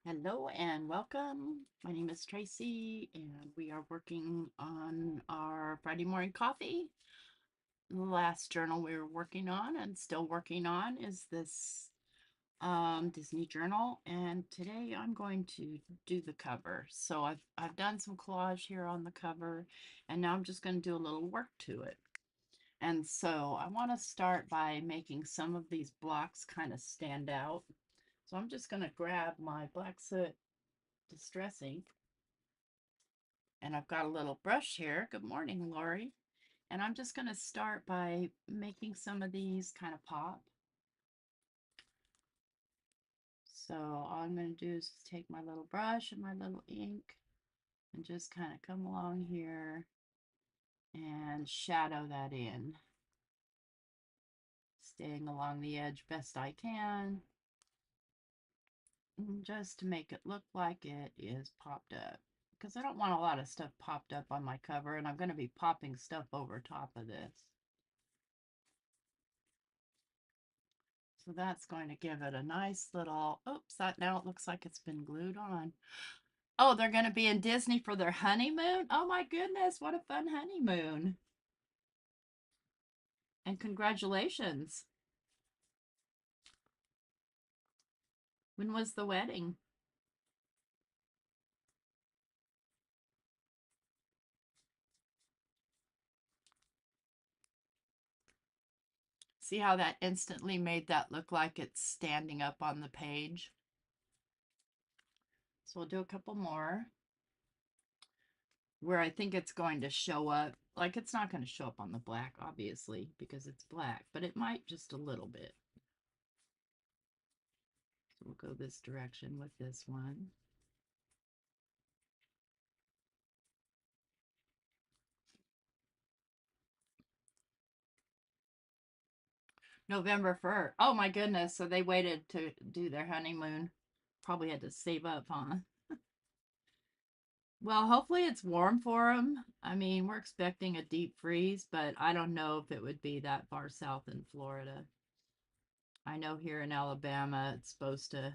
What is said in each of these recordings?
Hello and welcome. My name is Tracy, and we are working on our Friday morning coffee. The last journal we were working on and still working on is this Disney journal, and today I'm going to do the cover. So I've done some collage here on the cover, and now I'm just going to do a little work to it. And so I want to start by making some of these blocks kind of stand out. So I'm just going to grab my black soot distress ink. And I've got a little brush here. Good morning, Lori. And I'm just going to start by making some of these kind of pop. So all I'm going to do is take my little brush and my little ink and just kind of come along here and shadow that in, staying along the edge best I can, just to make it look like it is popped up. Because I don't want a lot of stuff popped up on my cover, and I'm going to be popping stuff over top of this. So that's going to give it a nice little, oops, that now it looks like it's been glued on. Oh, they're going to be in Disney for their honeymoon? Oh my goodness, what a fun honeymoon. And congratulations. When was the wedding? See how that instantly made that look like it's standing up on the page? So we'll do a couple more where I think it's going to show up. Like it's not going to show up on the black, obviously, because it's black, but it might just a little bit. So we'll go this direction with this one. November 1st. Oh my goodness. So they waited to do their honeymoon. Probably had to save up, huh? Well, hopefully it's warm for them. I mean, we're expecting a deep freeze, but I don't know if it would be that far south in Florida. I know here in Alabama, it's supposed to,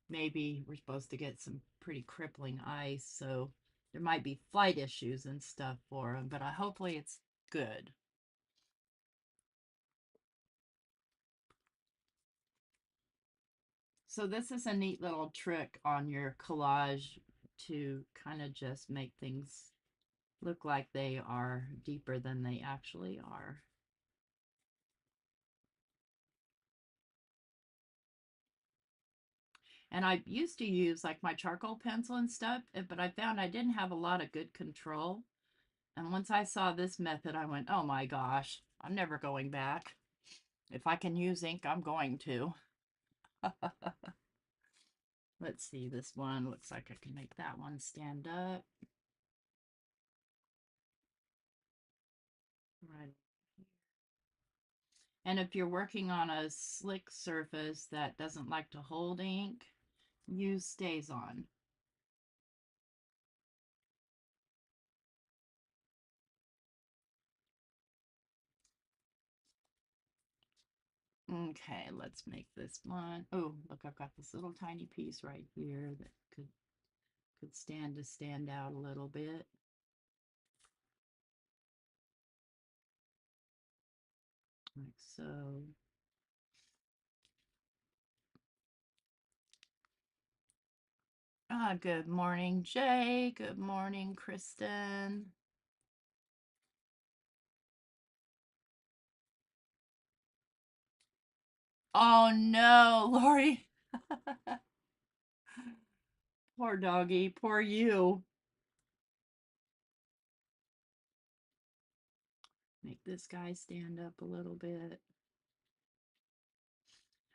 maybe we're supposed to get some pretty crippling ice. So there might be flight issues and stuff for them, but hopefully it's good. So this is a neat little trick on your collage to kind of just make things look like they are deeper than they actually are. And I used to use like my charcoal pencil and stuff, but I found I didn't have a lot of good control. And once I saw this method, I went, oh my gosh, I'm never going back. If I can use ink, I'm going to. Let's see, this one looks like I can make that one stand up. Right. And if you're working on a slick surface that doesn't like to hold ink, use StazOn. Okay, let's make this one. Oh, look, I've got this little tiny piece right here that could stand out a little bit. Like so. Ah, good morning, Jay. Good morning, Kristen. Oh no, Lori. Poor doggy, poor you. Make this guy stand up a little bit.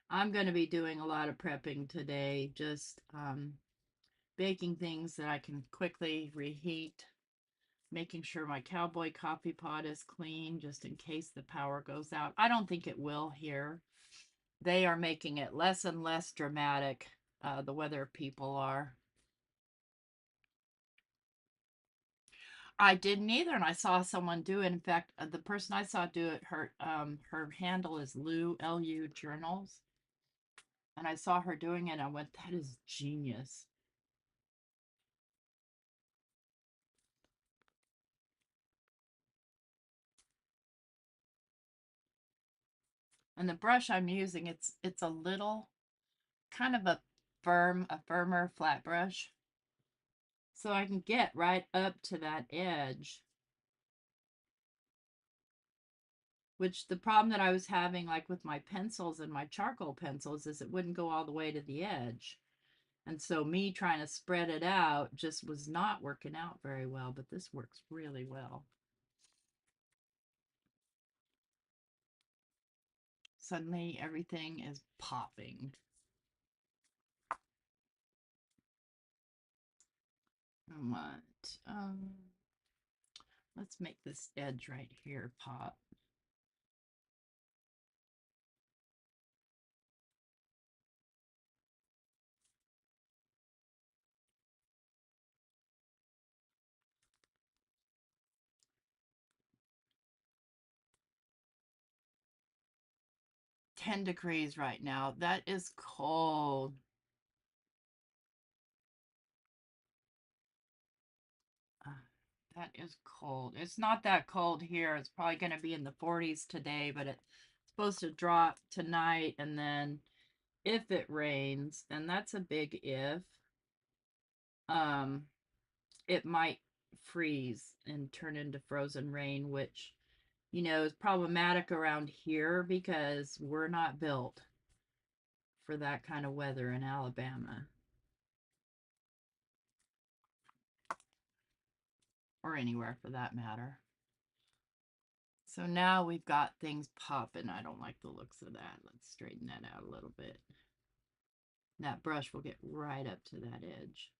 I'm going to be doing a lot of prepping today, just baking things that I can quickly reheat, making sure my cowboy coffee pot is clean just in case the power goes out. I don't think it will here. They are making it less and less dramatic, the weather people are. I didn't either, and I saw someone do it. In fact, the person I saw do it, her handle is Lu Journals. And I saw her doing it. And I went, that is genius. And the brush I'm using, it's a little kind of a firmer flat brush. So I can get right up to that edge. Which the problem that I was having, like with my pencils and my charcoal pencils, is it wouldn't go all the way to the edge. And so me trying to spread it out just was not working out very well, but this works really well. Suddenly everything is popping. What? Let's make this edge right here pop. $10 right now. That is cold. Uh, That is cold. It's not that cold here. It's probably going to be in the 40s today, but it's supposed to drop tonight. And then if it rains, and that's a big if, um, it might freeze and turn into frozen rain, which, is problematic around here because we're not built for that kind of weather in Alabama or anywhere for that matter. So now we've got things popping. I don't like the looks of that. Let's straighten that out a little bit. That brush will get right up to that edge.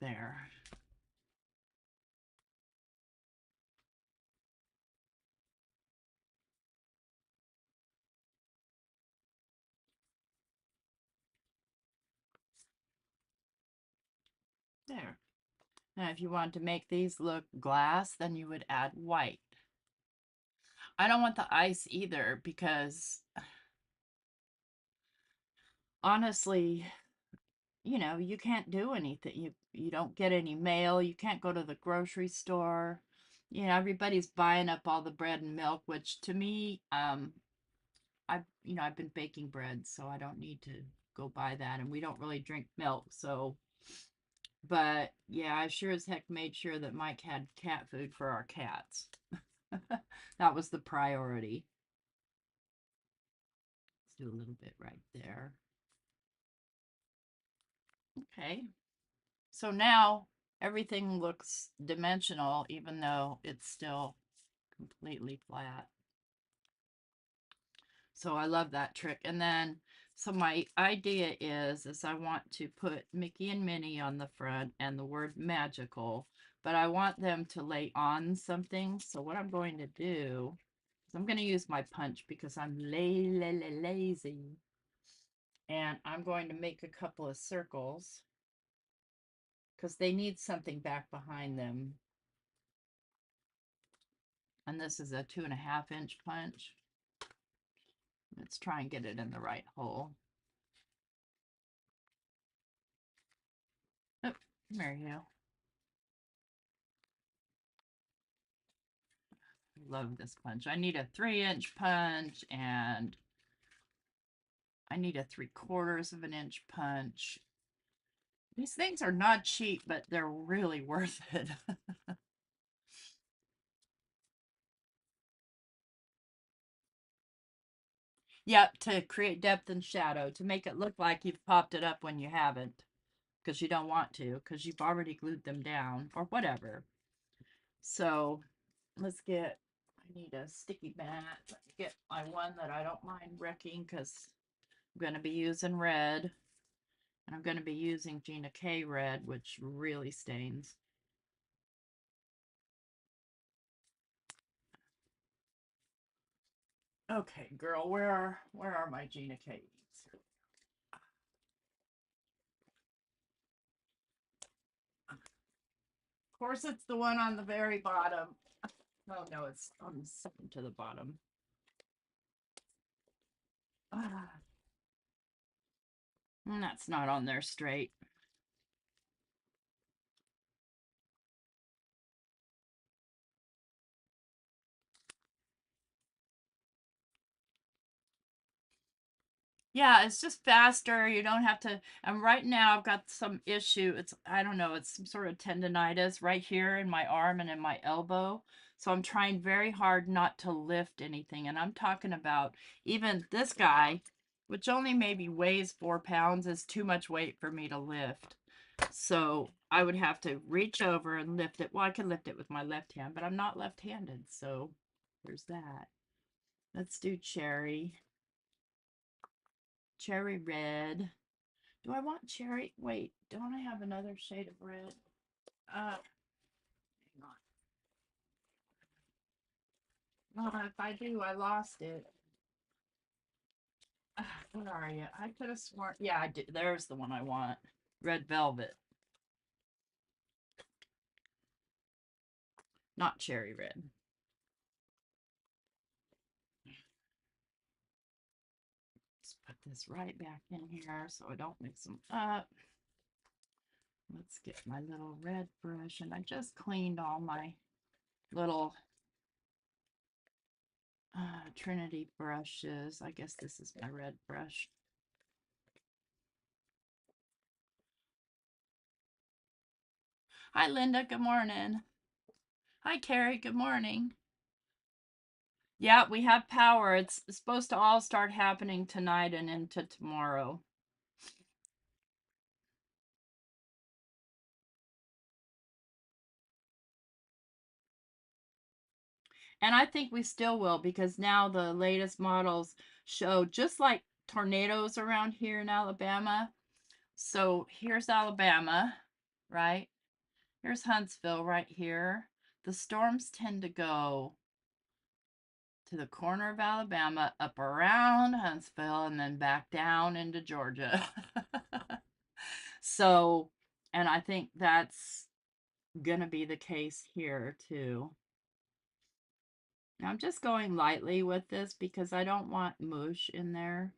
There. There. Now if you want to make these look glass, then you would add white. I don't want the ice either because honestly, you can't do anything. You don't get any mail. You can't go to the grocery store. Everybody's buying up all the bread and milk, which to me, I've been baking bread, so I don't need to go buy that. And we don't really drink milk, so. But yeah, I sure as heck made sure that Mike had cat food for our cats. That was the priority. Let's do a little bit right there. Okay. So now everything looks dimensional, even though it's still completely flat. So I love that trick. And then, so my idea is I want to put Mickey and Minnie on the front and the word magical, but I want them to lay on something. So what I'm going to do is I'm going to use my punch because I'm lazy. And I'm going to make a couple of circles because they need something back behind them. And this is a 2.5-inch punch. Let's try and get it in the right hole. Oh, there you go. Love this punch. I need a 3-inch punch and I need a 3/4 of an inch punch. These things are not cheap, but they're really worth it. Yep, to create depth and shadow, to make it look like you've popped it up when you haven't, because you don't want to, because you've already glued them down, or whatever. So, I need a sticky mat. Let me get my one that I don't mind wrecking, because I'm going to be using red. And I'm going to be using Gina K red, which really stains. Okay, girl, where are my Gina K's? Of course, it's the one on the very bottom. Oh no, it's on the second to the bottom. Ah, that's not on there straight. Yeah, it's just faster. You don't have to. And right now, I've got some issue. It's, I don't know, it's some sort of tendonitis right here in my arm and in my elbow. So I'm trying very hard not to lift anything. And I'm talking about even this guy, which only maybe weighs 4 pounds, is too much weight for me to lift. So I would have to reach over and lift it. Well, I can lift it with my left hand, but I'm not left-handed. So there's that. Let's do cherry. Cherry red. Do I want cherry? Wait, don't I have another shade of red? Hang on. Well, if I do, I lost it. Where are you? I could have sworn. Yeah, I did. There's the one I want. Red velvet. Not cherry red. Let's put this right back in here so I don't mix them up. Let's get my little red brush. And I just cleaned all my little Trinity brushes. I guess this is my red brush. Hi, Linda. Good morning. Hi, Carrie. Good morning. Yeah, we have power. It's supposed to all start happening tonight and into tomorrow. And I think we still will because now the latest models show just like tornadoes around here in Alabama. So here's Alabama, right? Here's Huntsville right here. The storms tend to go to the corner of Alabama, up around Huntsville, and then back down into Georgia. So, and I think that's gonna be the case here too. Now I'm just going lightly with this because I don't want mush in there.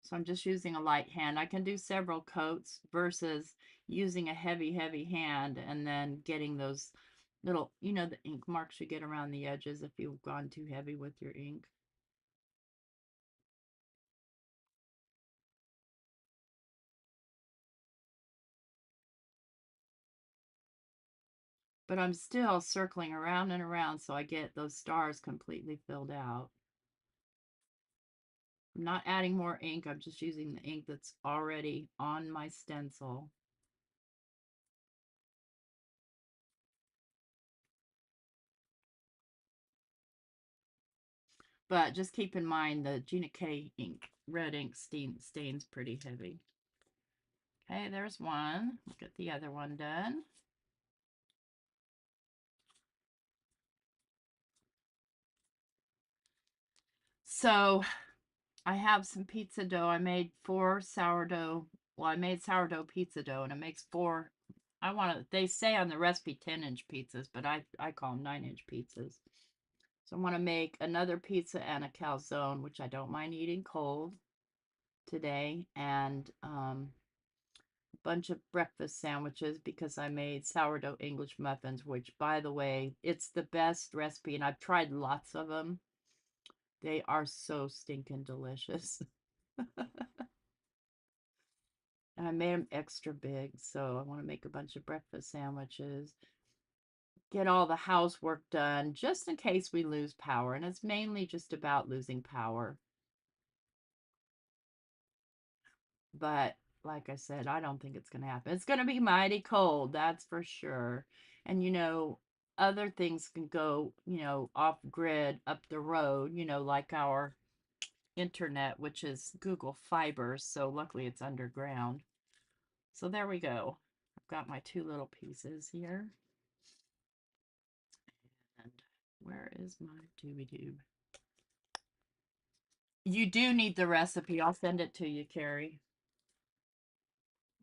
So I'm just using a light hand. I can do several coats versus using a heavy, heavy hand and then getting those little, you know, the ink marks you get around the edges if you've gone too heavy with your ink. But I'm still circling around and around so I get those stars completely filled out. I'm not adding more ink. I'm just using the ink that's already on my stencil. But just keep in mind the Gina K ink, red ink stains pretty heavy. Okay, there's one. Let's get the other one done. So I have some pizza dough. I made 4 sourdough. Well, I made sourdough pizza dough, and it makes 4. I want to. They say on the recipe 10-inch pizzas, but I call them 9-inch pizzas. So I want to make another pizza and a calzone, which I don't mind eating cold today, and a bunch of breakfast sandwiches because I made sourdough English muffins, which, by the way, it's the best recipe, and I've tried lots of them. They are so stinking delicious. And I made them extra big, so I want to make a bunch of breakfast sandwiches, get all the housework done just in case we lose power. And it's mainly just about losing power. But like I said, I don't think it's going to happen. It's going to be mighty cold, that's for sure. And, you know, other things can go, you know, off grid up the road, you know, like our internet, which is Google Fiber. So luckily it's underground. So there we go. I've got my 2 little pieces here. And where is my doobie doob? You do need the recipe. I'll send it to you, Carrie.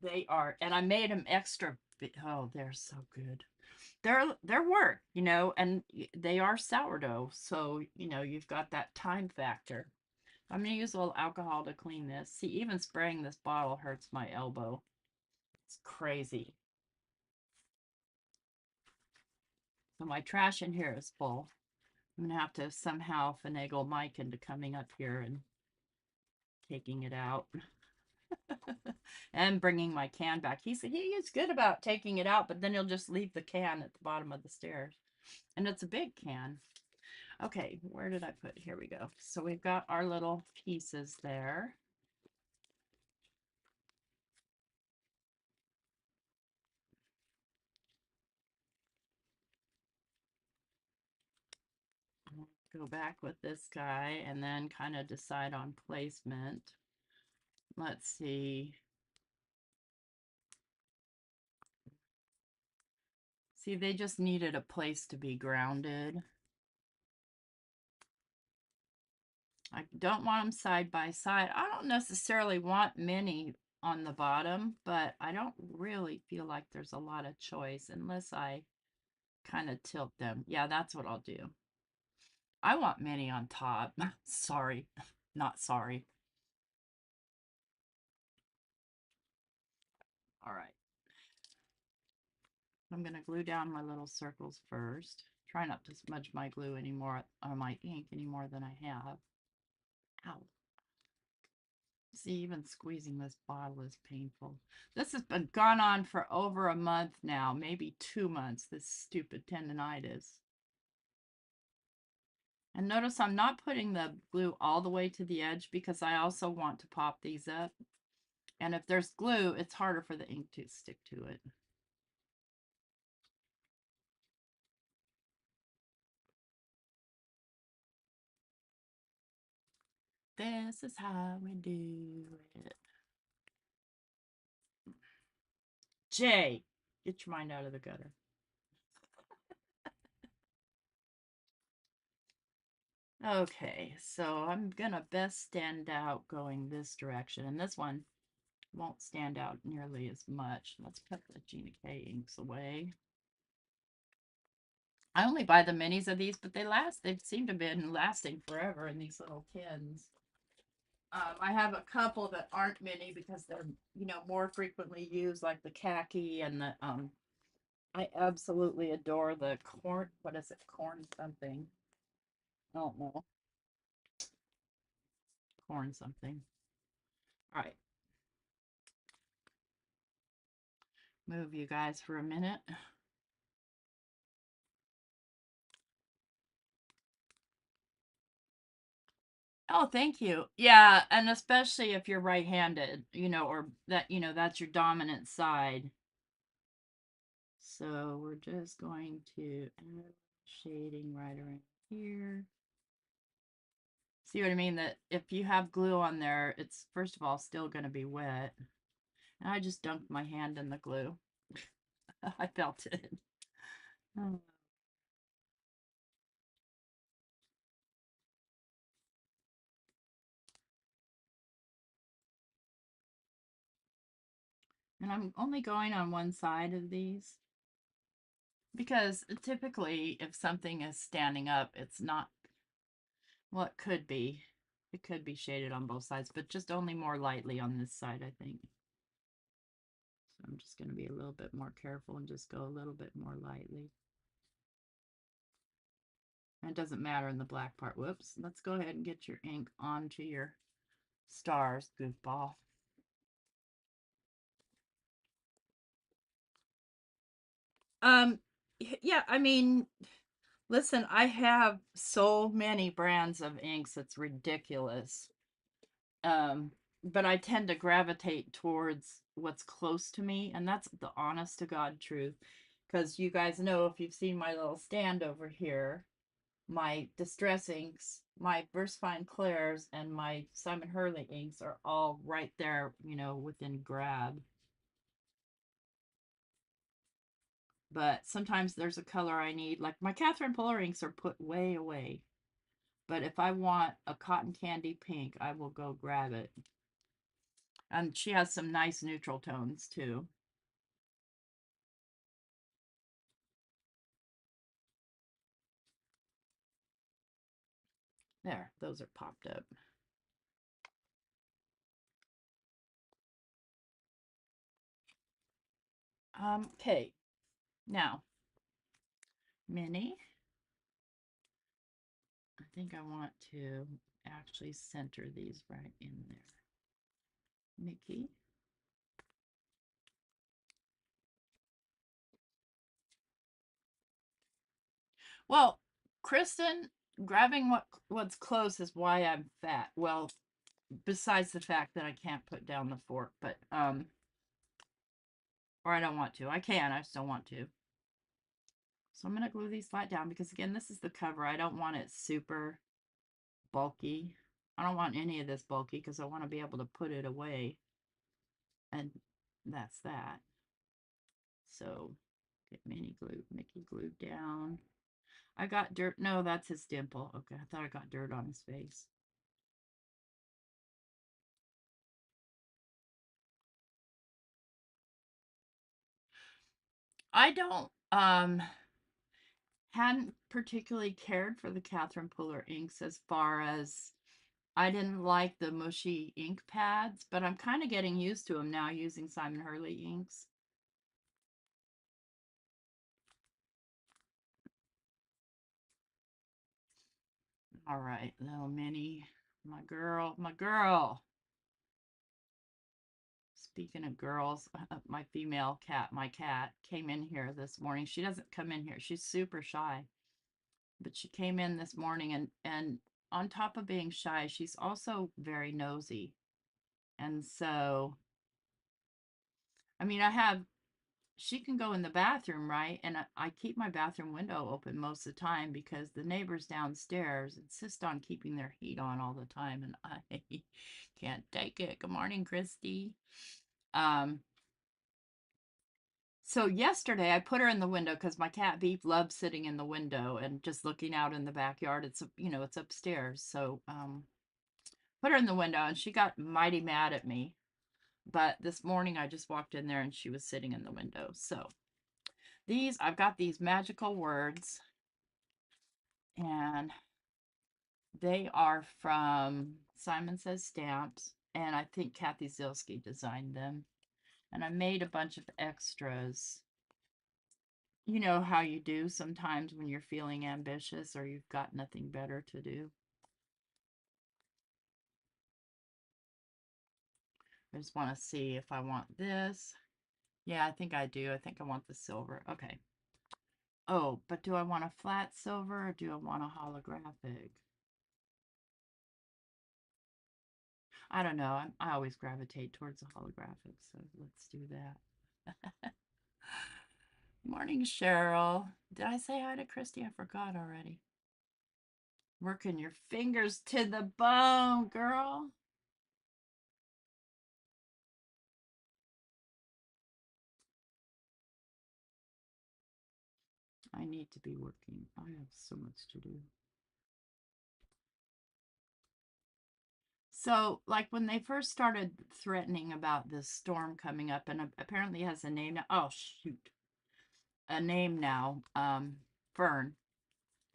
They are, and I made them extra Oh, they're so good. They're work, you know, and they are sourdough, so you know you've got that time factor. I'm gonna use a little alcohol to clean this. See, even spraying this bottle hurts my elbow. It's crazy. So my trash in here is full. I'm gonna have to somehow finagle Mike into coming up here and taking it out and bringing my can back. He is good about taking it out, but then he'll just leave the can at the bottom of the stairs. And it's a big can. Okay, where did I put? Here we go. So we've got our little pieces there. Go back with this guy and then kind of decide on placement. Let's see. See, they just needed a place to be grounded. I don't want them side by side. I don't necessarily want many on the bottom, but I don't really feel like there's a lot of choice unless I kind of tilt them. Yeah, that's what I'll do. I want many on top. Sorry, not sorry. All right. I'm going to glue down my little circles first. Try not to smudge my glue anymore, or my ink any more than I have. Ow. See, even squeezing this bottle is painful. This has been gone on for over a month now, maybe 2 months, this stupid tendonitis. And notice I'm not putting the glue all the way to the edge because I also want to pop these up. And if there's glue, it's harder for the ink to stick to it. This is how we do it. Jay, get your mind out of the gutter. Okay, so I'm gonna best stand out going this direction, and this one won't stand out nearly as much. Let's put the Gina K inks away. I only buy the minis of these, but they last. They seem to have been lasting forever in these little tins. I have a couple that aren't mini because they're, you know, more frequently used, like the khaki and the I absolutely adore the corn. What is it? Corn something. I don't know. Corn something. All right. Move you guys for a minute. Oh, thank you. Yeah, and especially if you're right-handed, you know, or that, you know, that's your dominant side. So we're just going to add shading right around here. See what I mean? That if you have glue on there, it's first of all still going to be wet. And I just dunked my hand in the glue. I felt it. Oh. And I'm only going on one side of these because typically if something is standing up, it's not, well, it could be. It could be shaded on both sides, but just only more lightly on this side, I think. So I'm just going to be a little bit more careful and just go a little bit more lightly. And it doesn't matter in the black part. Whoops. Let's go ahead and get your ink onto your stars, goofball. Um, yeah, I mean, listen, I have so many brands of inks, it's ridiculous. Um, but I tend to gravitate towards what's close to me, and that's the honest to God truth. Because you guys know, if you've seen my little stand over here, my Distress inks, my Versafine Clairs, and my Simon Hurley inks are all right there, you know, within grab. But sometimes there's a color I need, like my Catherine Puller inks are put way away. But if I want a cotton candy pink, I will go grab it. And she has some nice neutral tones too. There, those are popped up. Okay, now, Minnie, I think I want to actually center these right in there. Mickey. Well, Kristen, grabbing what's close is why I'm fat. Well, besides the fact that I can't put down the fork, but or I don't want to. I can, I just don't want to. So I'm gonna glue these flat down because again, this is the cover. I don't want it super bulky. I don't want any of this bulky because I want to be able to put it away. And that's that. So get Mickey glued down. I got dirt. No, that's his dimple. Okay, I thought I got dirt on his face. I don't hadn't particularly cared for the Catherine Puller inks as far as I didn't like the mushy ink pads, but I'm kind of getting used to them now using Simon Hurley inks. All right, little Minnie, my girl, my girl. Speaking of girls, my female cat, my cat, came in here this morning. She doesn't come in here. She's super shy. But she came in this morning and on top of being shy, she's also very nosy. And so, I mean, she can go in the bathroom, right? And I keep my bathroom window open most of the time because the neighbors downstairs insist on keeping their heat on all the time, and I can't take it. Good morning, Christy. Um, So yesterday I put her in the window because my cat Beef loves sitting in the window and just looking out in the backyard. It's it's upstairs. So put her in the window and she got mighty mad at me. But this morning I just walked in there and she was sitting in the window. So I've got these magical words and they are from Simon Says Stamps, and I think Kathy Zilski designed them. And I made a bunch of extras. You know how you do sometimes when you're feeling ambitious or you've got nothing better to do. I just want to see if I want this. Yeah, I think I do. I think I want the silver. Okay. Oh, but do I want a flat silver or do I want a holographic? I don't know. I always gravitate towards the holographic, so let's do that. Morning, Cheryl. Did I say hi to Christy? I forgot already. Working your fingers to the bone, girl. I need to be working. I have so much to do. So, like when they first started threatening about this storm coming up, and apparently has a name now. Oh, shoot. A name now. Fern.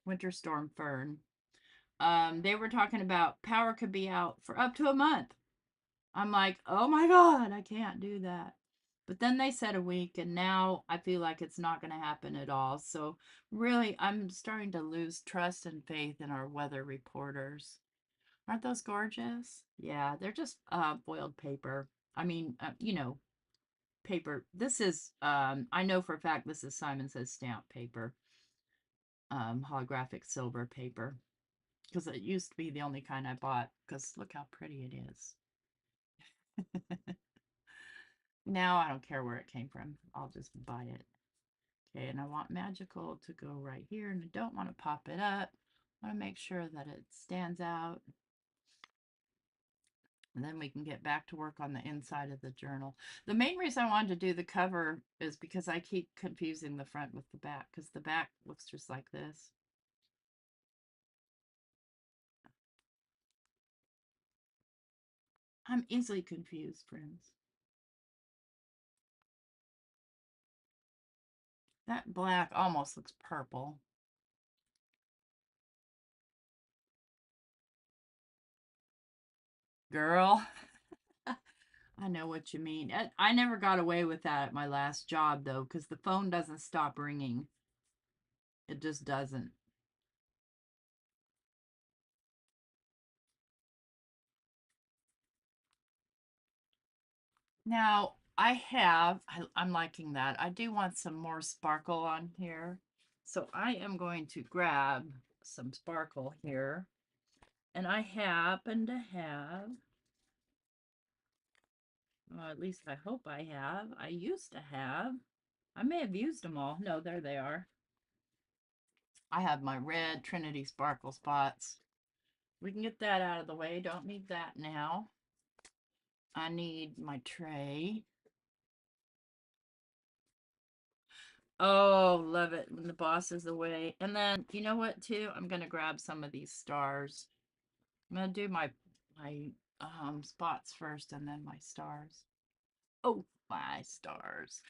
Winter Storm Fern. They were talking about power could be out for up to a month. I'm like, oh my God, I can't do that. But then they said a week, and now I feel like it's not going to happen at all. So, really, I'm starting to lose trust and faith in our weather reporters. Aren't those gorgeous? Yeah, they're just boiled paper. I mean, paper. This is, I know for a fact this is Simon Says stamp paper, holographic silver paper, because it used to be the only kind I bought, because look how pretty it is. Now I don't care where it came from. I'll just buy it. Okay, and I want magical to go right here, and I don't want to pop it up. I want to make sure that it stands out. And then we can get back to work on the inside of the journal. The main reason I wanted to do the cover is because I keep confusing the front with the back, because the back looks just like this. I'm easily confused, friends. That black almost looks purple. Girl, I know what you mean. I never got away with that at my last job, though, because the phone doesn't stop ringing. It just doesn't. Now, I'm liking that. I do want some more sparkle on here. So I am going to grab some sparkle here. And I happen to have, well, at least I hope I have. I used to have. I may have used them all. No, there they are. I have my red Trinity Sparkle spots. We can get that out of the way. Don't need that now. I need my tray. Oh, love it when the boss is away. And then, you know what, too? I'm going to grab some of these stars. I'm going to do my spots first and then my stars. Oh, my stars.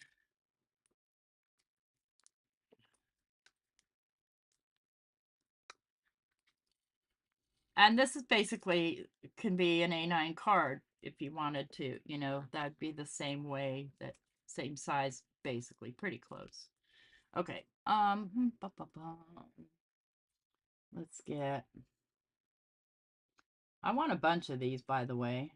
And this is basically can be an A9 card if you wanted to, that'd be the same way, that same size, basically, pretty close. Okay. Let's get, I want a bunch of these, by the way,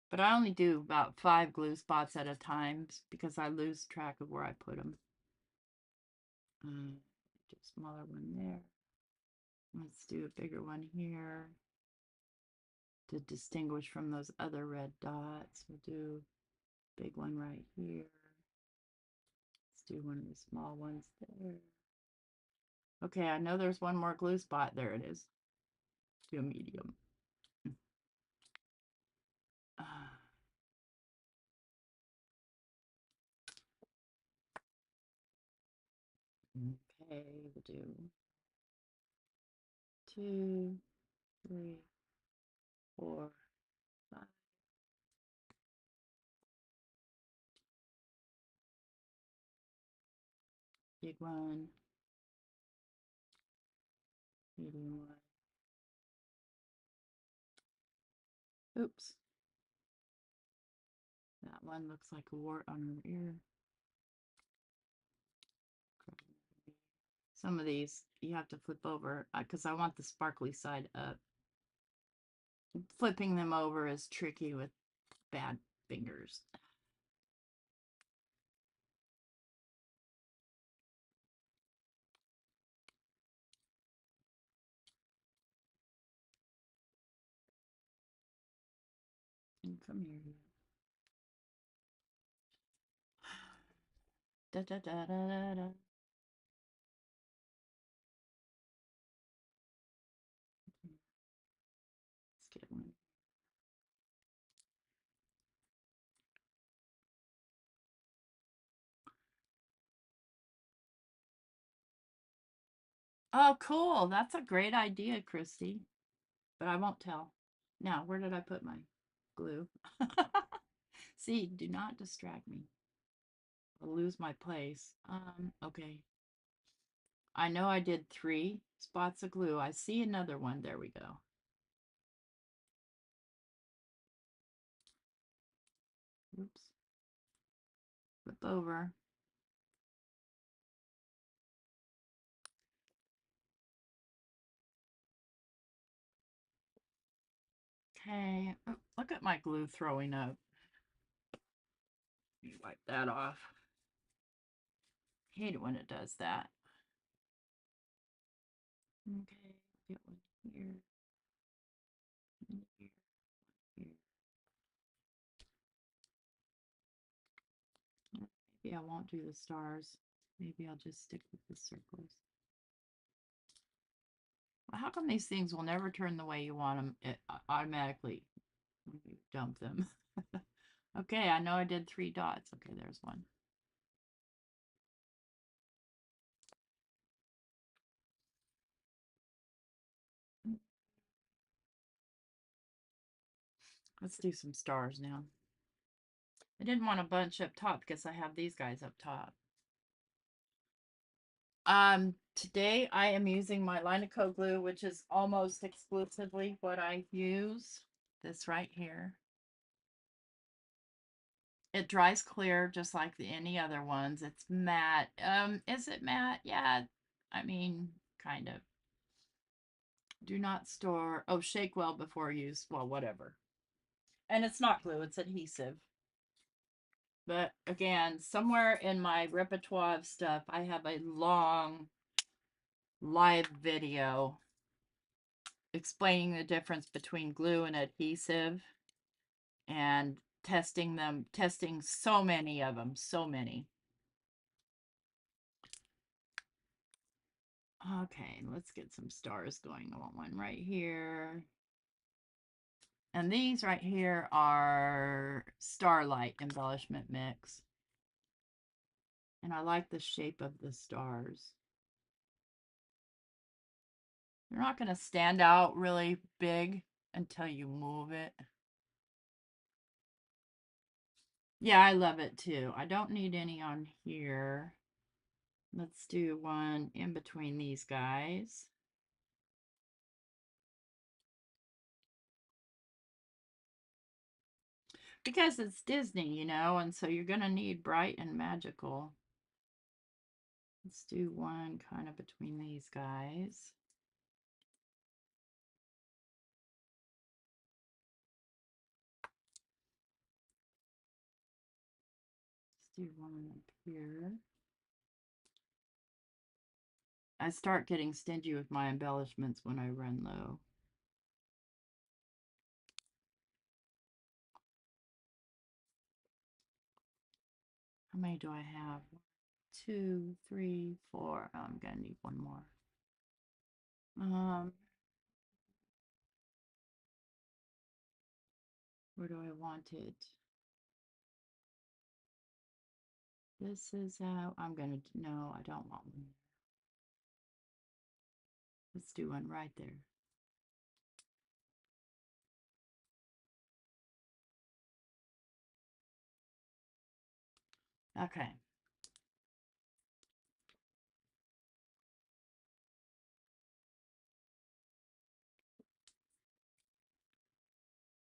but I only do about 5 glue spots at a time because I lose track of where I put them. Do a smaller one there. Let's do a bigger one here to distinguish from those other red dots. We'll do a big one right here. Let's do one of the small ones there. Okay, I know there's one more glue spot. There it is. Do a medium. Okay, we'll do 2, 3, 4, 5. Big one, medium one. Oops. That one looks like a wart on her ear. Some of these you have to flip over because I want the sparkly side up. Flipping them over is tricky with bad fingers. And come here. Da da da da da da. Let's get one. Oh, cool. That's a great idea, Christy. But I won't tell. Now, where did I put my glue? See, do not distract me. I'll lose my place. Okay. I know I did 3 spots of glue. I see another one. There we go. Oops. Flip over. Okay. Oh, look at my glue throwing up. Let me wipe that off. Hate it when it does that. Okay. Get one here. Here. Here. Maybe I won't do the stars. Maybe I'll just stick with the circles. Well, how come these things will never turn the way you want them automatically when you dump them? Okay, I know I did 3 dots. Okay, there's one. Let's do some stars now. I didn't want a bunch up top because I have these guys up top. Today I am using my Lineco glue, which is almost exclusively what I use. This right here. It dries clear just like any other ones. It's matte. Is it matte? Yeah, I mean, kind of. Do not store. Oh, shake well before use. Well, whatever. And it's not glue, it's adhesive. But again, somewhere in my repertoire of stuff, I have a long live video explaining the difference between glue and adhesive and testing so many of them, so many. Okay, let's get some stars going. I want one right here. And these right here are Starlight Embellishment Mix. And I like the shape of the stars. They're not going to stand out really big until you move it. Yeah, I love it too. I don't need any on here. Let's do one in between these guys. Because it's Disney, you know, and so you're going to need bright and magical. Let's do one kind of between these guys. Let's do one up here. I start getting stingy with my embellishments when I run low. How many do I have? 2, 3, 4. Oh, I'm gonna need one more. Where do I want it? This is how I'm gonna. No, I don't want one. Let's do one right there. Okay.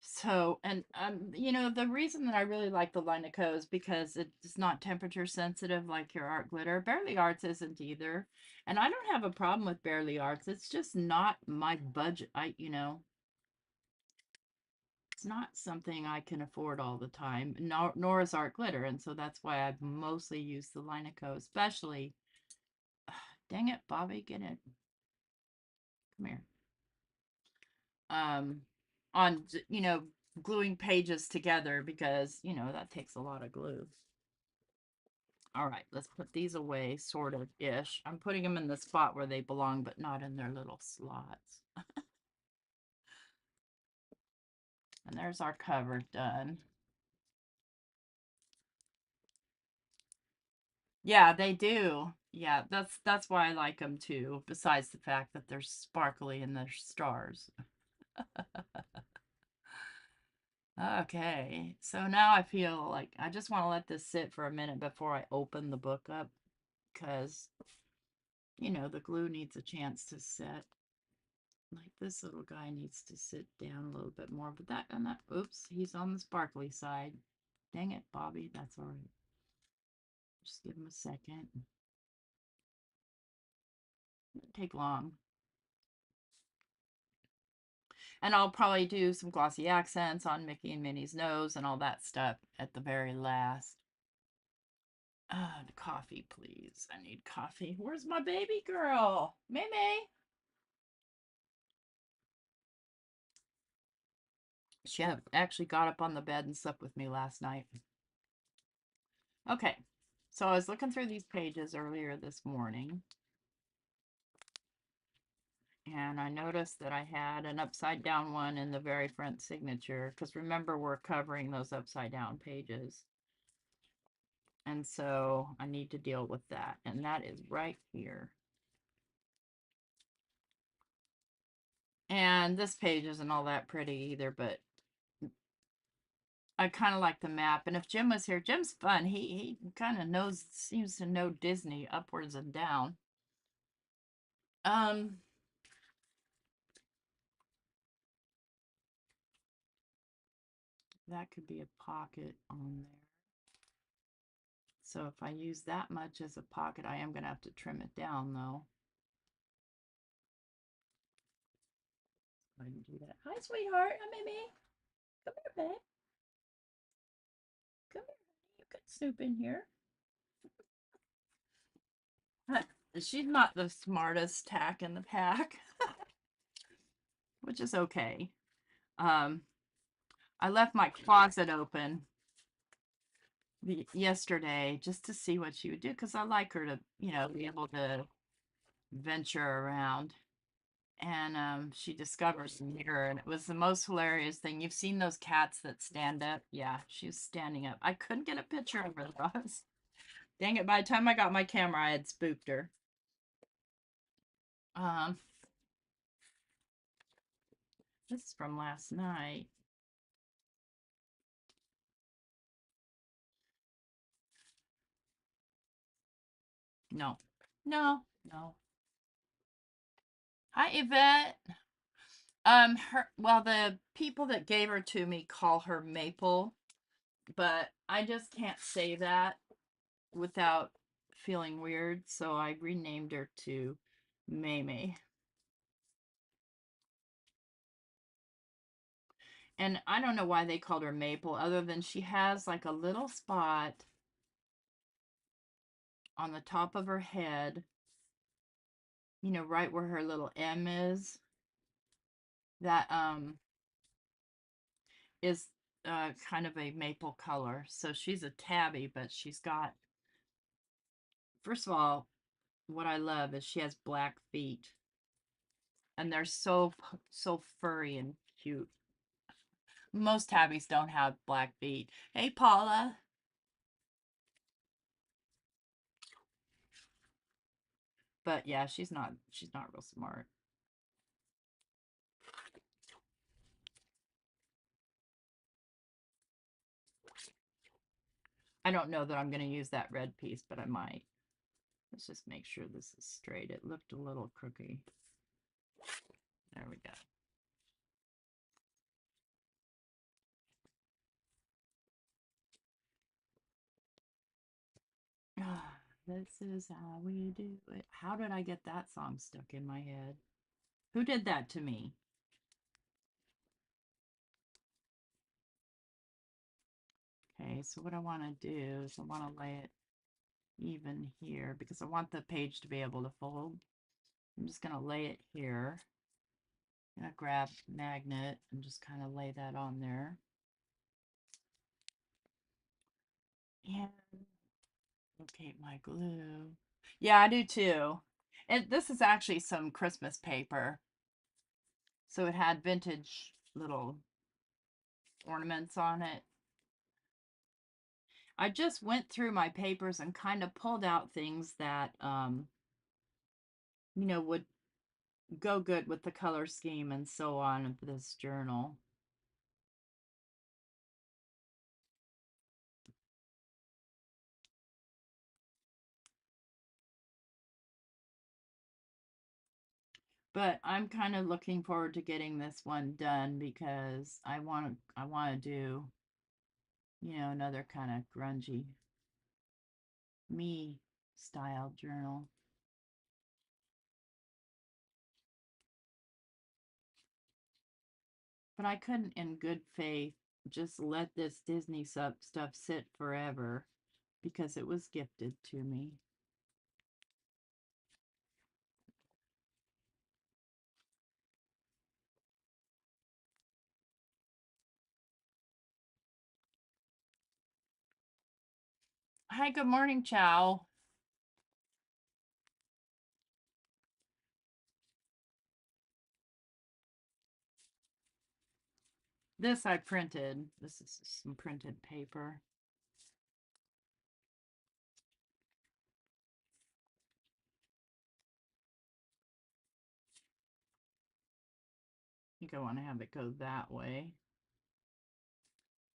So, and you know, the reason that I really like the Lineco is because it's not temperature sensitive like your art glitter. Barely Arts isn't either. And I don't have a problem with Barely Arts. It's just not my budget. It's not something I can afford all the time, nor is art glitter. And so that's why I've mostly used the Lineco, especially. Dang it, Bobby, get it. Come here. Um, on, gluing pages together because, that takes a lot of glue. All right, let's put these away, sort of ish. I'm putting them in the spot where they belong, but not in their little slots. And there's our cover done. Yeah, they do. Yeah, that's why I like them too, besides the fact that they're sparkly and they're stars. Okay, so now I feel like I just want to let this sit for a minute before I open the book up because, the glue needs a chance to set. Like this little guy needs to sit down a little bit more, but oops, he's on the sparkly side. Dang it, Bobby, that's all right. Just give him a second. Won't take long. And I'll probably do some glossy accents on Mickey and Minnie's nose and all that stuff at the very last. Coffee, please. I need coffee. Where's my baby girl? May May. She actually got up on the bed and slept with me last night. Okay, so I was looking through these pages earlier this morning. And I noticed that I had an upside down one in the very front signature. Because remember, we're covering those upside down pages. And so I need to deal with that. And that is right here. And this page isn't all that pretty either, but I kind of like the map. And if Jim was here, Jim's fun. He kind of seems to know Disney upwards and down. Um, that could be a pocket on there. So if I use that much as a pocket, I am going to have to trim it down though. I can do that. Hi, sweetheart. Hi, Mimi. Come here, babe. Come here. You can snoop in here. She's not the smartest tack in the pack, which is okay. Um, I left my closet open yesterday just to see what she would do because I like her to, be able to venture around. And she discovers the mirror, and it was the most hilarious thing. You've seen those cats that stand up? Yeah, she was standing up. I couldn't get a picture of her, Ross. Dang it, by the time I got my camera, I had spooked her. Um, this is from last night. No, no, no. Hi, Yvette. The people that gave her to me call her Maple, but I just can't say that without feeling weird, so I renamed her to Maymay. And I don't know why they called her Maple, other than she has like a little spot on the top of her head, right where her little M is, that is kind of a maple color. So she's a tabby, but she's got, first of all, what I love is she has black feet, and they're so furry and cute. Most tabbies don't have black feet. Hey, Paula. But yeah, she's not real smart. I don't know that I'm going to use that red piece, but I might. Let's just make sure this is straight. It looked a little crooked. There we go. This is how we do it. How did I get that song stuck in my head? Who did that to me? Okay, so what I want to do is I want to lay it even here because I want the page to be able to fold. I'm just going to lay it here. I'm going to grab magnet and just kind of lay that on there. And locate my glue. Yeah, I do too. And this is actually some Christmas paper. So it had vintage little ornaments on it. I just went through my papers and kind of pulled out things that, would go good with the color scheme and so on of this journal. But I'm kind of looking forward to getting this one done because I want to do, another kind of grungy me style journal. But I couldn't, in good faith, just let this Disney stuff sit forever because it was gifted to me. Hi, good morning, Chow. This I printed. This is some printed paper. I think I want to have it go that way.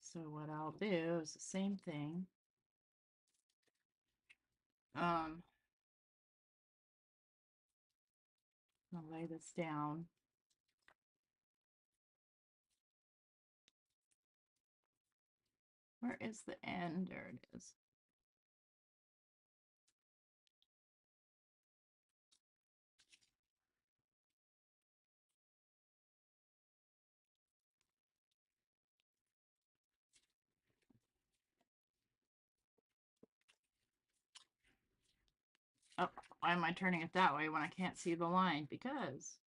So what I'll do is the same thing. Um, I'll lay this down. Where is the end? There it is. Oh, why am I turning it that way when I can't see the line? Because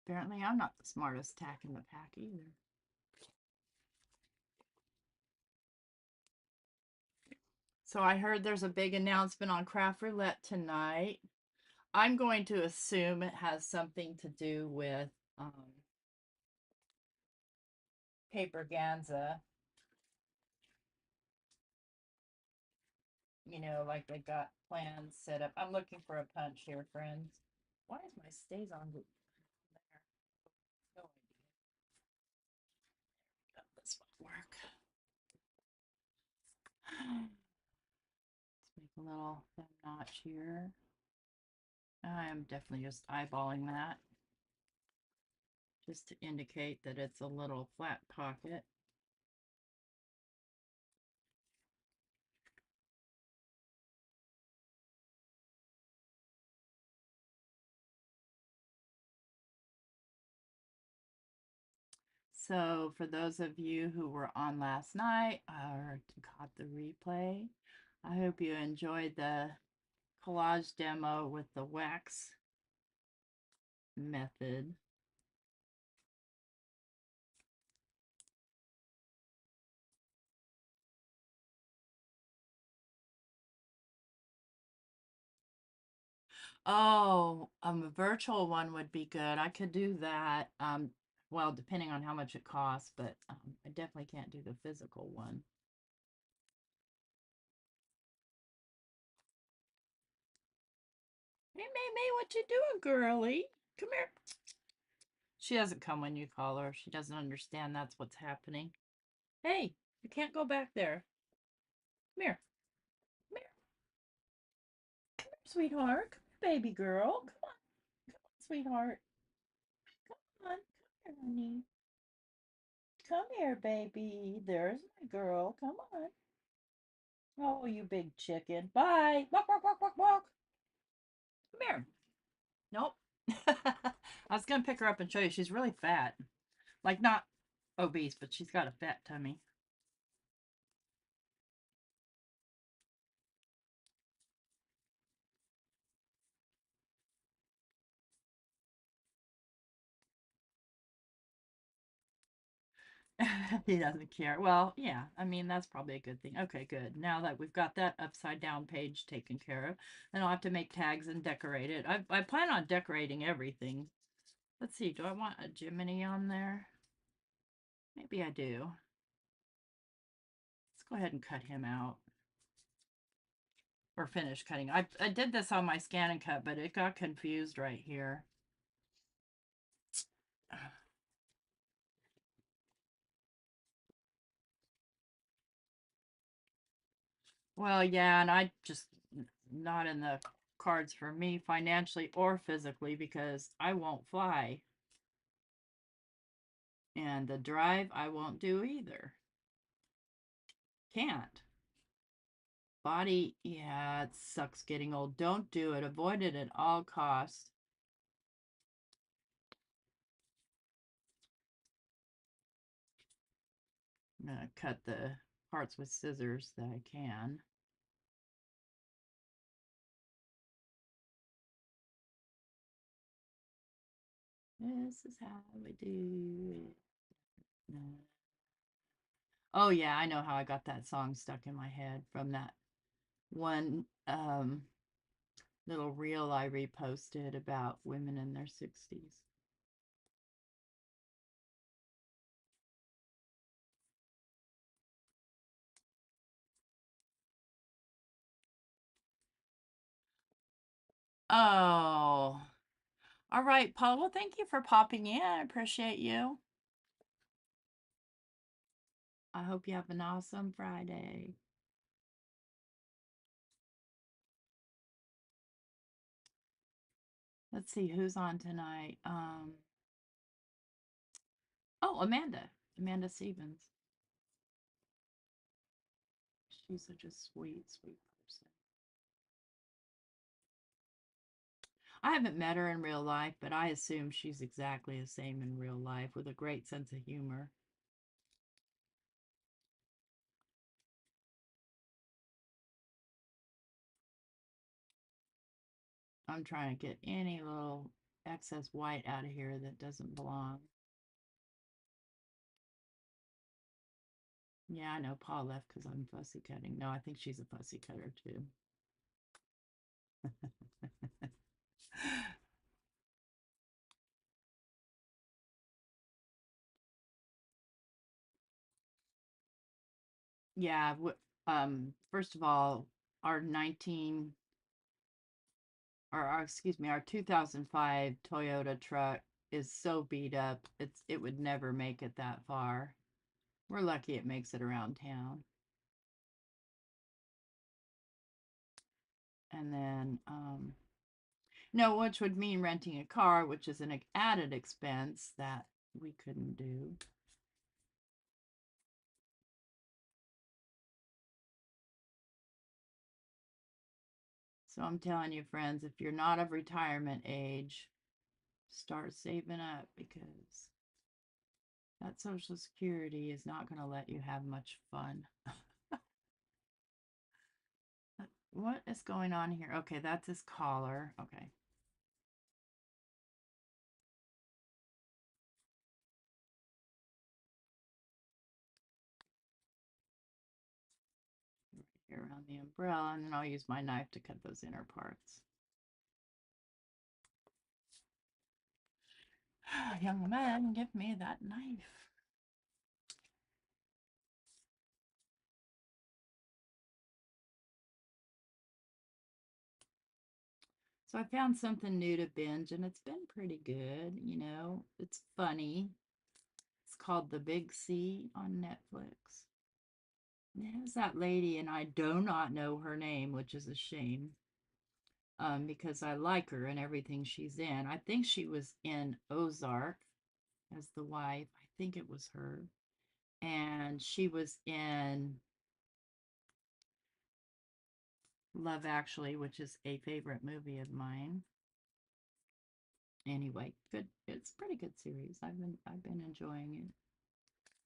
apparently I'm not the smartest tack in the pack either. So I heard there's a big announcement on Craft Roulette tonight. I'm going to assume it has something to do with paper ganza. You know, like they got plans set up. I'm looking for a punch here, friends. Why is my stays on there? No idea. Oh, this won't work. Let's make a little thin notch here. I am definitely just eyeballing that just to indicate that it's a little flat pocket. So for those of you who were on last night or caught the replay, I hope you enjoyed the collage demo with the wax method. Oh, a virtual one would be good. I could do that. Well, depending on how much it costs, but I definitely can't do the physical one. Hey, May May, what you doing, girly? Come here. She doesn't come when you call her. She doesn't understand that's what's happening. Hey, you can't go back there. Come here. Come here. Come here, sweetheart. Come here, baby girl. Come on. Come on, sweetheart. Come on. Come here, honey. Come here, baby. There's my girl. Come on. Oh, you big chicken. Bye. Walk, walk, walk, walk, walk. Come here. Nope. I was going to pick her up and show you. She's really fat. Like, not obese, but she's got a fat tummy. He doesn't care. Well, yeah, I mean, that's probably a good thing. Okay, good. Now that we've got that upside down page taken care of, then I'll have to make tags and decorate it. I plan on decorating everything. Let's see, do I want a Jiminy on there? Maybe I do. Let's go ahead and cut him out. Or finish cutting. I did this on my scan and cut, but it got confused right here. Well, yeah, and I just not in the cards for me financially or physically because I won't fly. And the drive I won't do either. Can't. Body, yeah, it sucks getting old. Don't do it. Avoid it at all costs. I'm going to cut the parts with scissors that I can. This is how we do it. Oh yeah, I know how I got that song stuck in my head from that one little reel I reposted about women in their 60s. Oh, all right, Paul. Well, thank you for popping in. I appreciate you. I hope you have an awesome Friday. Let's see who's on tonight. Oh, Amanda. Amanda Stevens. She's such a sweet, sweet person. I haven't met her in real life, but I assume she's exactly the same in real life with a great sense of humor. I'm trying to get any little excess white out of here that doesn't belong. Yeah, I know Paul left because I'm fussy cutting. No, I think she's a fussy cutter too. Yeah, first of all, our 19 or excuse me, our 2005 Toyota truck is so beat up. It would never make it that far. We're lucky it makes it around town. And then no, which would mean renting a car, which is an added expense that we couldn't do. So I'm telling you, friends, if you're not of retirement age, start saving up because that Social Security is not going to let you have much fun. What is going on here? Okay, that's his collar. Okay. Here around the umbrella, and then I'll use my knife to cut those inner parts. Young man, give me that knife. So I found something new to binge, and it's been pretty good. It's funny. It's called The Big C on Netflix. It has that lady, and I do not know her name, which is a shame, because I like her and everything she's in. I think she was in Ozark as the wife. I think it was her. And she was in Love Actually, which is a favorite movie of mine. Anyway, good. It's a pretty good series. I've been enjoying it.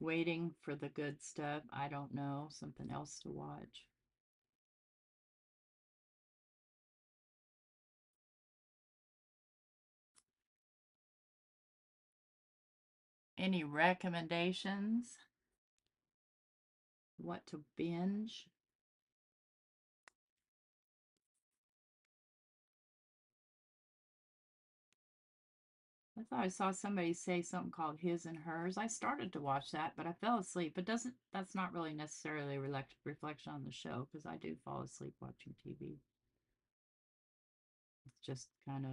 Waiting for the good stuff. I don't know, something else to watch. Any recommendations? What to binge? I thought I saw somebody say something called His and Hers. I started to watch that, but I fell asleep. It doesn't, that's not really necessarily a reflection on the show because I do fall asleep watching TV. It's just kind of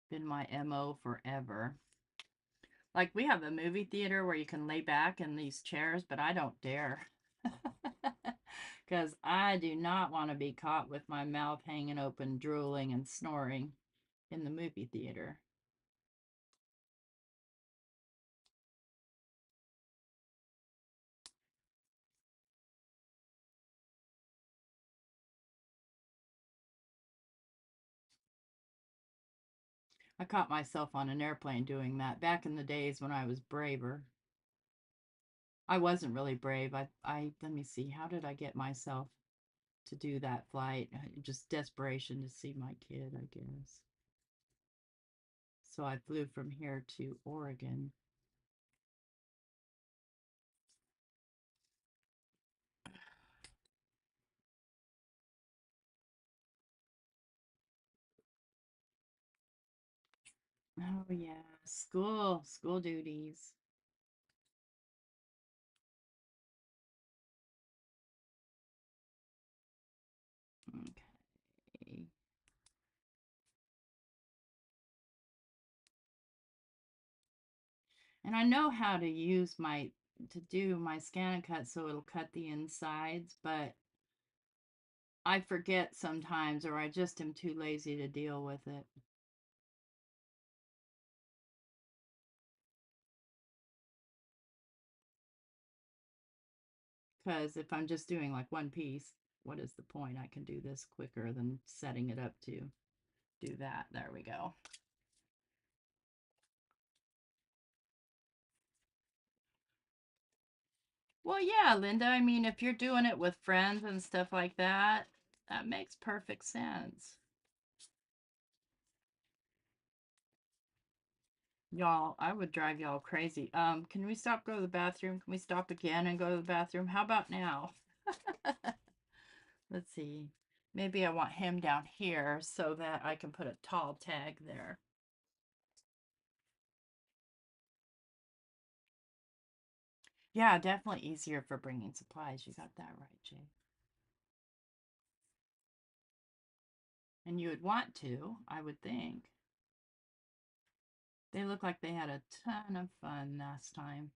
been my MO forever. Like we have a movie theater where you can lay back in these chairs, but I don't dare. Because I do not want to be caught with my mouth hanging open, drooling and snoring in the movie theater. I caught myself on an airplane doing that back in the days when I was braver. I wasn't really brave. Let me see, how did I get myself to do that flight? Just desperation to see my kid, I guess. So I flew from here to Oregon. Oh yeah, school duties. Okay. And I know how to do my scan and cut so it'll cut the insides, but I forget sometimes or I just am too lazy to deal with it. Because if I'm just doing like one piece, what is the point? I can do this quicker than setting it up to do that. There we go. Well, yeah, Linda, I mean, if you're doing it with friends and stuff like that, that makes perfect sense. Y'all, I would drive y'all crazy. Can we stop, go to the bathroom? Can we stop again and go to the bathroom? How about now? Let's see. Maybe I want him down here so that I can put a tall tag there. Yeah, definitely easier for bringing supplies. You got that right, Jay. And you would want to, I would think. They look like they had a ton of fun last time.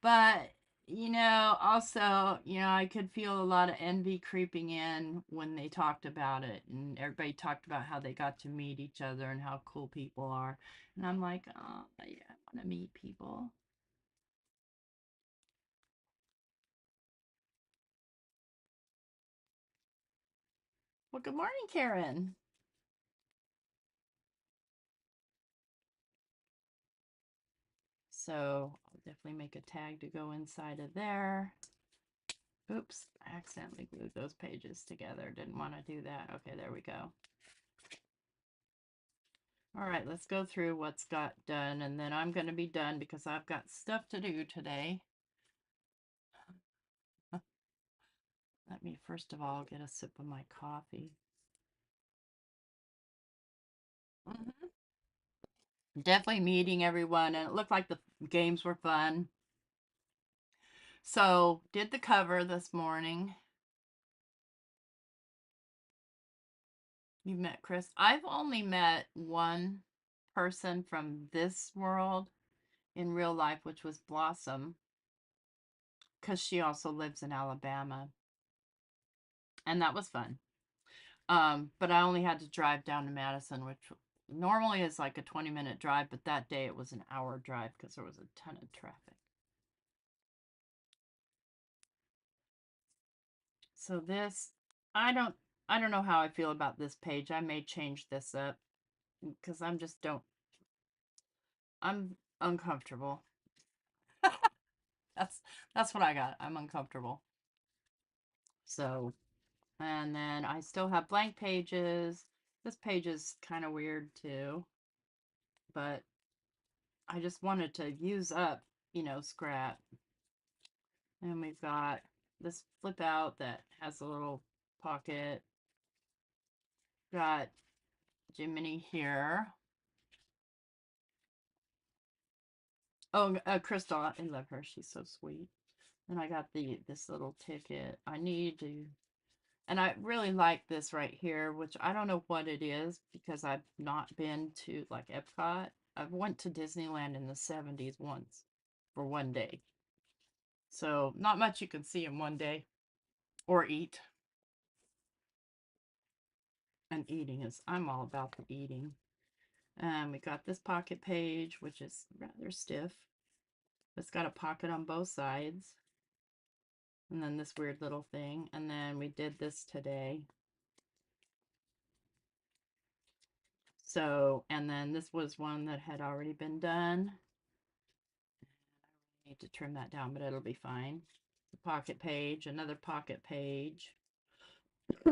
But, also, I could feel a lot of envy creeping in when they talked about it. And everybody talked about how they got to meet each other and how cool people are. And I'm like, oh, yeah, I want to meet people. Well, good morning, Karen. So I'll definitely make a tag to go inside of there. Oops, I accidentally glued those pages together. Didn't want to do that. Okay, there we go. All right, let's go through what's got done, and then I'm going to be done because I've got stuff to do today. Let me first of all get a sip of my coffee. Mhm. Definitely meeting everyone, and it looked like the games were fun. So, did the cover this morning. You met Chris. I've only met one person from this world in real life, which was Blossom, because she also lives in Alabama, and that was fun. But I only had to drive down to Madison, which normally is like a 20-minute drive, but that day it was an hour drive because there was a ton of traffic. So this, I don't, I don't know how I feel about this page. I may change this up because I'm uncomfortable. That's that's what I got. I'm uncomfortable. So, and then I still have blank pages. This page is kind of weird too, but I just wanted to use up, scrap. And we've got this flip out that has a little pocket. Got Jiminy here. Oh, Crystal, I love her. She's so sweet. And I got this little ticket. I need to, and I really like this right here, which I don't know what it is because I've not been to like Epcot. I went to Disneyland in the 70s once for one day. So not much you can see in one day or eat. And eating is, I'm all about the eating. We got this pocket page, which is rather stiff. It's got a pocket on both sides. And then this weird little thing. And then we did this today. So, and then this was one that had already been done. I need to trim that down, but it'll be fine. The pocket page, another pocket page.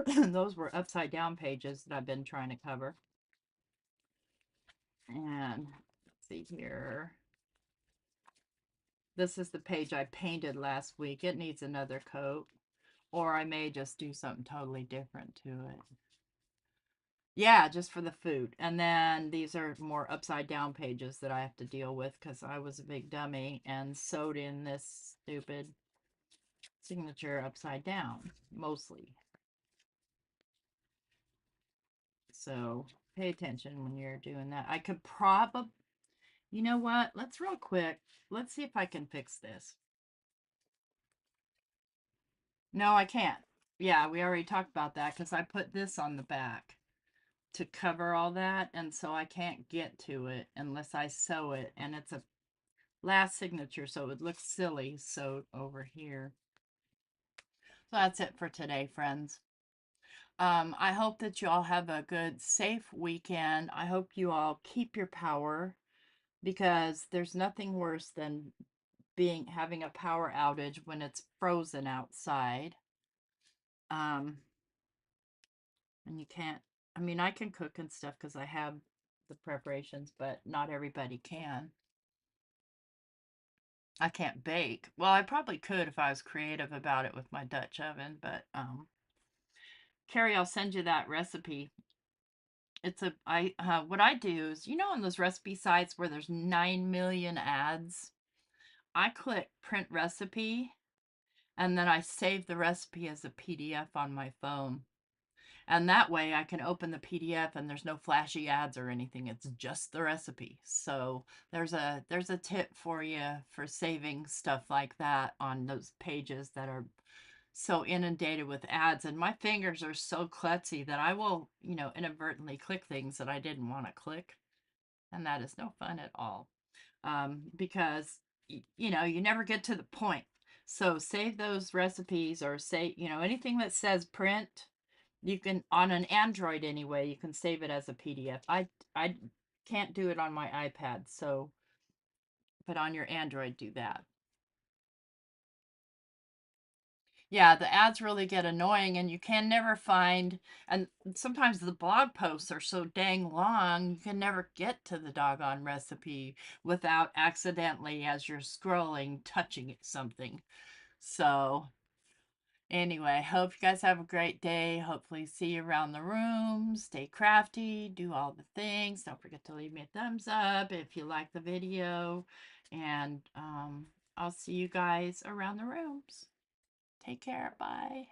Those were upside down pages that I've been trying to cover. And let's see here. This is the page I painted last week. It needs another coat. Or I may just do something totally different to it. Yeah, just for the food. And then these are more upside down pages that I have to deal with because I was a big dummy and sewed in this stupid signature upside down, mostly. So pay attention when you're doing that. I could probably, you know what? Let's real quick. Let's see if I can fix this. No, I can't. Yeah, we already talked about that because I put this on the back to cover all that, and so I can't get to it unless I sew it, and it's a last signature, so it looks silly. So over here. So that's it for today, friends. I hope that you all have a good, safe weekend. I hope you all keep your power because there's nothing worse than having a power outage when it's frozen outside. Um, and you can't, I mean, I can cook and stuff because I have the preparations, but not everybody can. I can't bake. Well, I probably could if I was creative about it with my Dutch oven, but Carrie, I'll send you that recipe. It's a I what I do is, on those recipe sites where there's 9 million ads, I click print recipe and then I save the recipe as a PDF on my phone. And that way I can open the PDF and there's no flashy ads or anything. It's just the recipe. So there's a tip for you for saving stuff like that on those pages that are so inundated with ads. And my fingers are so klutzy that I will, inadvertently click things that I didn't want to click. And that is no fun at all. Because you never get to the point. So save those recipes or say, anything that says print, you can on an Android anyway, you can save it as a PDF. I can't do it on my iPad, so but on your Android do that. Yeah, the ads really get annoying and you can never find, and sometimes the blog posts are so dang long, you can never get to the doggone recipe without accidentally, as you're scrolling, touching something. So, anyway, hope you guys have a great day. Hopefully see you around the room. Stay crafty, do all the things. Don't forget to leave me a thumbs up if you like the video. And I'll see you guys around the rooms. Take care. Bye.